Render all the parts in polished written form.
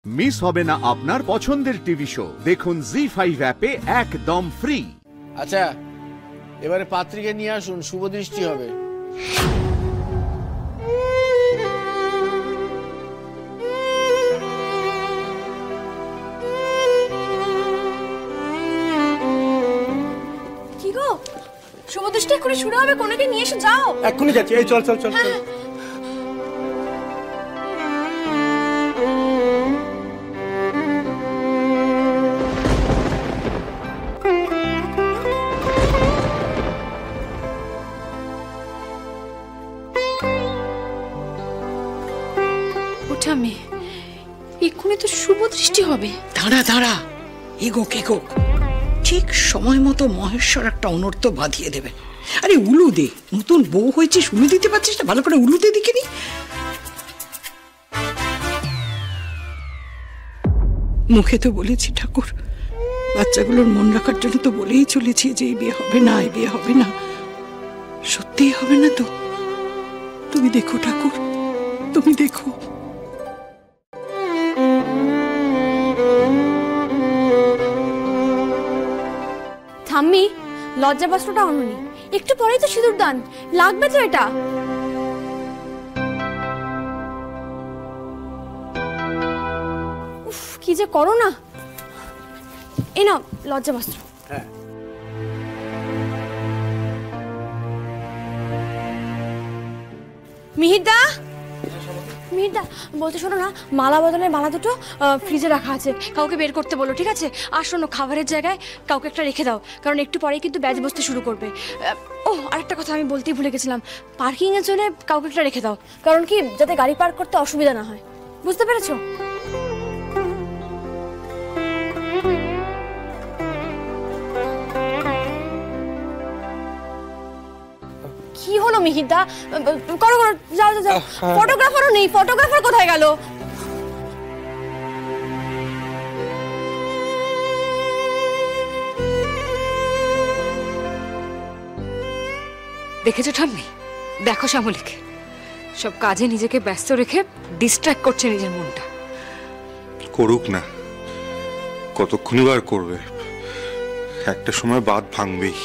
Miss হবে না আপনার পছন্দের টিভি শো। দেখুন জি5 অ্যাপে একদম ফ্রি। আচ্ছা, এবারে পাত্রীকে নিয়ে আসুন, শুভ দৃষ্টি হবে। কি গো, শুভ দৃষ্টি এক্ষুনি শুরু হবে, কোনাকে নিয়ে এসে যাও। এক্ষুনি যাচ্ছি, এই চল চল চল। ওঠামে, এক্ষুনি তো শুভ দৃষ্টি হবে। দাঁড়া দাঁড়া, এগোক এগোক, ঠিক সময় মতো মহেশ্বর একটা অনর্থ বাঁধিয়ে দেবে। আরে উলু দে, নতুন বউ হয়েছিস, উলু দিতে পারছিস না? ভালো করে উলু দে দেখিনি। মুখে তো বলেছি ঠাকুর, বাচ্চাগুলোর মন রাখার জন্য তো বলেই চলেছি যে এই বিয়ে হবে না, এই বিয়ে হবে না। সত্যিই হবে না তো? তুমি দেখো ঠাকুর, তুমি দেখো। ঠাম্মি, লজ্জা বস্ত্রটা আনুনি, একটু পরেই তো সিঁদুর দান, লাগবে তো এটা। উফ, কি যে করো না। এই নাও লজ্জা বস্ত্র। হ্যাঁ, মিহিরদা, মিহিরদা বলতে শোনো না, মালা বদলের মালা দুটো ফ্রিজে রাখা আছে, কাউকে বের করতে বলো, ঠিক আছে? আর শোনো, খাবারের জায়গায় কাউকে একটা রেখে দাও, কারণ একটু পরেই কিন্তু ব্যাচ বসতে শুরু করবে। ও আরেকটা কথা আমি বলতেই ভুলে গেছিলাম, পার্কিংয়ের জন্য কাউকে একটা রেখে দাও, কারণ কি যাতে গাড়ি পার্ক করতে অসুবিধা না হয়, বুঝতে পেরেছো? কি হলো মিহিরদা? করো করো, যাও যাও যাও। ফটোগ্রাফারও নেই, ফটোগ্রাফার কোথায় গেল? দেখেছো ঠাম্মি, দেখো শ্যামলীকে সব কাজে নিজেকে ব্যস্ত রেখে ডিস্ট্র্যাক্ট করছে নিজের মনটা। করুক না, কতক্ষণই বার করবে, একটা সময় বাদ ভাঙবেই।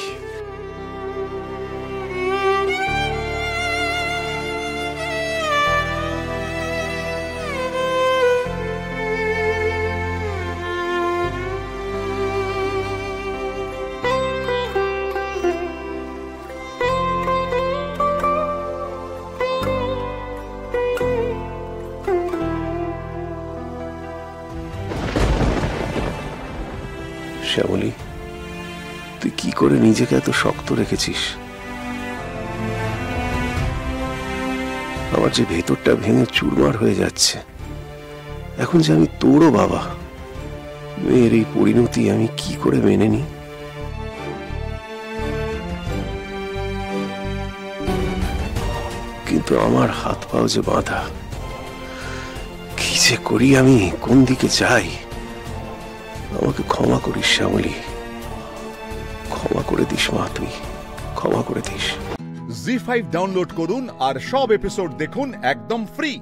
শ্যামলী, তুই কি করে নিজেকে এত শক্ত রেখেছিস? আমার যে ভেতরটা ভেঙে চুরমার হয়ে যাচ্ছে। এখন যে আমি তোরও বাবা, মেয়ের এই পরিণতি আমি কি করে মেনে নিই? কিন্তু আমার হাত পাও যে বাঁধা, কি যে করি আমি, কোন দিকে যাই? আমাকে ক্ষমা করিস শ্যামলী, ক্ষমা করে দিস মা, তুই ক্ষমা করে দিস। জি5 ডাউনলোড করুন আর সব এপিসোড দেখুন একদম ফ্রি।